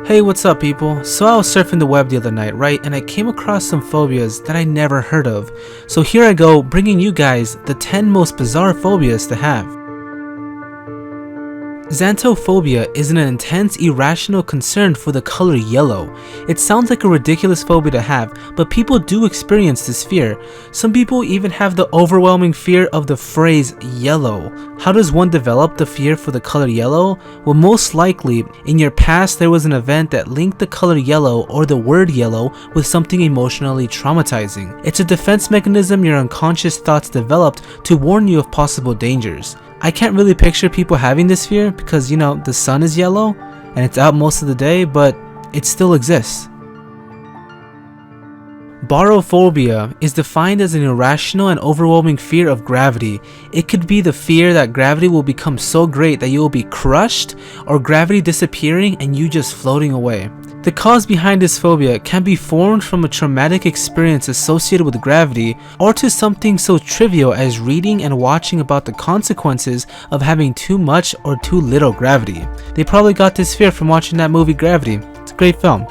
Hey, what's up people? So I was surfing the web the other night, right, and I came across some phobias that I never heard of. So here I go, bringing you guys the 10 most bizarre phobias to have. Xanthophobia is an intense, irrational concern for the color yellow. It sounds like a ridiculous phobia to have, but people do experience this fear. Some people even have the overwhelming fear of the phrase yellow. How does one develop the fear for the color yellow? Well, most likely, in your past there was an event that linked the color yellow or the word yellow with something emotionally traumatizing. It's a defense mechanism your unconscious thoughts developed to warn you of possible dangers. I can't really picture people having this fear because, the sun is yellow and it's out most of the day, but it still exists. Barophobia is defined as an irrational and overwhelming fear of gravity. It could be the fear that gravity will become so great that you will be crushed, or gravity disappearing and you just floating away. The cause behind this phobia can be formed from a traumatic experience associated with gravity, or to something so trivial as reading and watching about the consequences of having too much or too little gravity. They probably got this fear from watching that movie Gravity. It's a great film.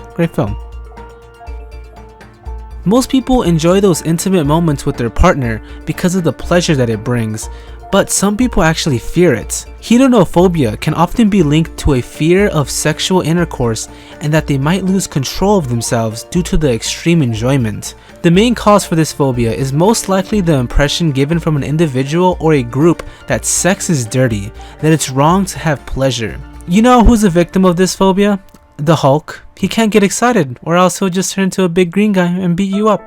Most people enjoy those intimate moments with their partner because of the pleasure that it brings, but some people actually fear it. Kitanophobia can often be linked to a fear of sexual intercourse and that they might lose control of themselves due to the extreme enjoyment. The main cause for this phobia is most likely the impression given from an individual or a group that sex is dirty, that it's wrong to have pleasure. You know who's a victim of this phobia? The Hulk. He can't get excited, or else he'll just turn into a big green guy and beat you up.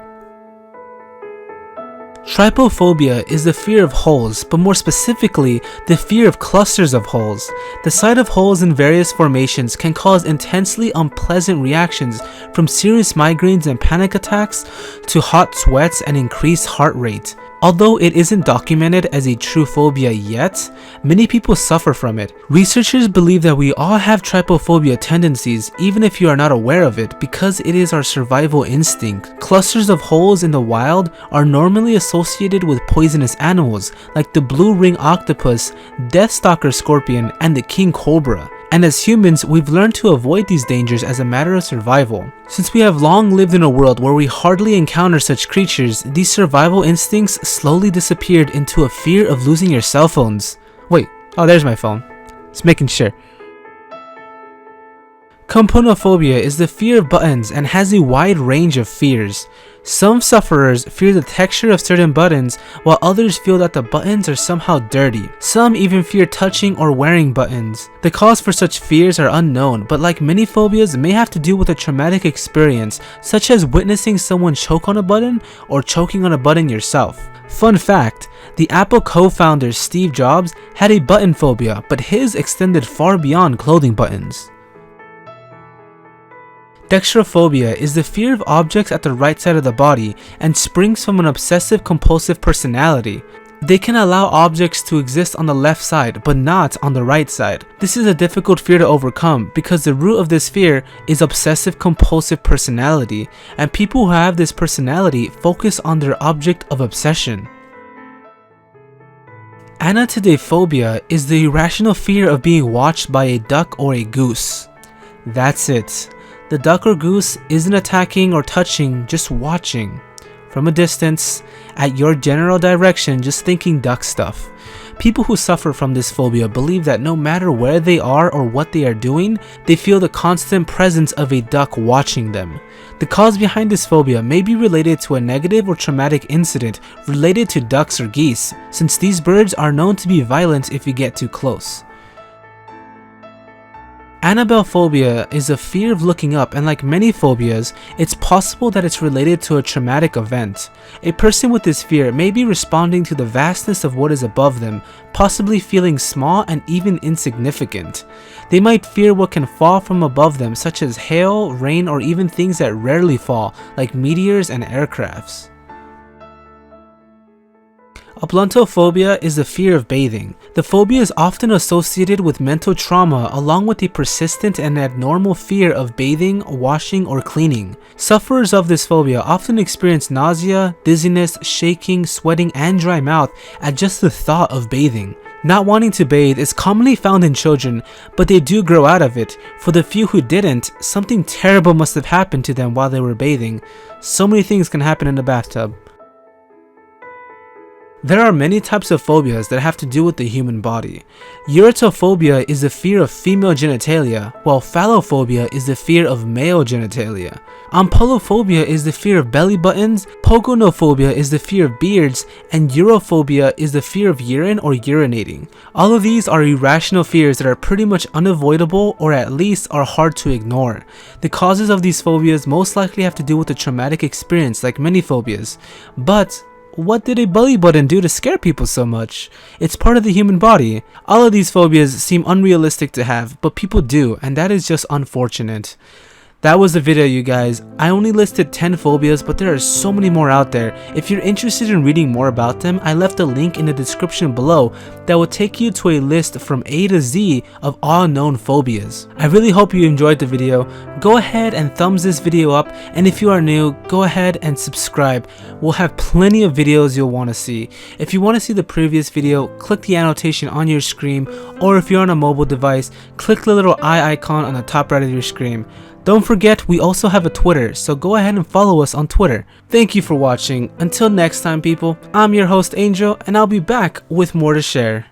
Trypophobia is the fear of holes, but more specifically, the fear of clusters of holes. The sight of holes in various formations can cause intensely unpleasant reactions, from serious migraines and panic attacks to hot sweats and increased heart rate. Although it isn't documented as a true phobia yet, many people suffer from it. Researchers believe that we all have trypophobia tendencies, even if you are not aware of it, because it is our survival instinct. Clusters of holes in the wild are normally associated with poisonous animals, like the blue ring octopus, deathstalker scorpion, and the king cobra. And as humans, we've learned to avoid these dangers as a matter of survival. Since we have long lived in a world where we hardly encounter such creatures, these survival instincts slowly disappeared into a fear of losing your cell phones. Wait, oh, there's my phone. Just making sure. Componophobia is the fear of buttons and has a wide range of fears. Some sufferers fear the texture of certain buttons, while others feel that the buttons are somehow dirty. Some even fear touching or wearing buttons. The cause for such fears are unknown, but like many phobias, may have to do with a traumatic experience, such as witnessing someone choke on a button or choking on a button yourself. Fun fact, the Apple co-founder Steve Jobs had a button phobia, but his extended far beyond clothing buttons. Dextrophobia is the fear of objects at the right side of the body and springs from an obsessive-compulsive personality. They can allow objects to exist on the left side, but not on the right side. This is a difficult fear to overcome because the root of this fear is obsessive-compulsive personality, and people who have this personality focus on their object of obsession. Anatidaephobia is the irrational fear of being watched by a duck or a goose. That's it. The duck or goose isn't attacking or touching, just watching. From a distance, at your general direction, just thinking duck stuff. People who suffer from this phobia believe that no matter where they are or what they are doing, they feel the constant presence of a duck watching them. The cause behind this phobia may be related to a negative or traumatic incident related to ducks or geese, since these birds are known to be violent if you get too close. Annabellephobia is a fear of looking up, and like many phobias, it's possible that it's related to a traumatic event. A person with this fear may be responding to the vastness of what is above them, possibly feeling small and even insignificant. They might fear what can fall from above them, such as hail, rain, or even things that rarely fall, like meteors and aircrafts. Oblontophobia is the fear of bathing. The phobia is often associated with mental trauma along with a persistent and abnormal fear of bathing, washing, or cleaning. Sufferers of this phobia often experience nausea, dizziness, shaking, sweating, and dry mouth at just the thought of bathing. Not wanting to bathe is commonly found in children, but they do grow out of it. For the few who didn't, something terrible must have happened to them while they were bathing. So many things can happen in a bathtub. There are many types of phobias that have to do with the human body. Uratophobia is the fear of female genitalia, while phallophobia is the fear of male genitalia. Ampulophobia is the fear of belly buttons, pogonophobia is the fear of beards, and urophobia is the fear of urine or urinating. All of these are irrational fears that are pretty much unavoidable or at least are hard to ignore. The causes of these phobias most likely have to do with a traumatic experience like many phobias. But what did a belly button do to scare people so much? It's part of the human body. All of these phobias seem unrealistic to have, but people do, and that is just unfortunate. That was the video, you guys. I only listed 10 phobias, but there are so many more out there. If you're interested in reading more about them, I left a link in the description below that will take you to a list from A to Z of all known phobias. I really hope you enjoyed the video. Go ahead and thumbs this video up, and if you are new, go ahead and subscribe. We'll have plenty of videos you'll want to see. If you want to see the previous video, click the annotation on your screen, or if you're on a mobile device, click the little eye icon on the top right of your screen. Don't forget, we also have a Twitter, so go ahead and follow us on Twitter. Thank you for watching. Until next time, people, I'm your host Angel, and I'll be back with more to share.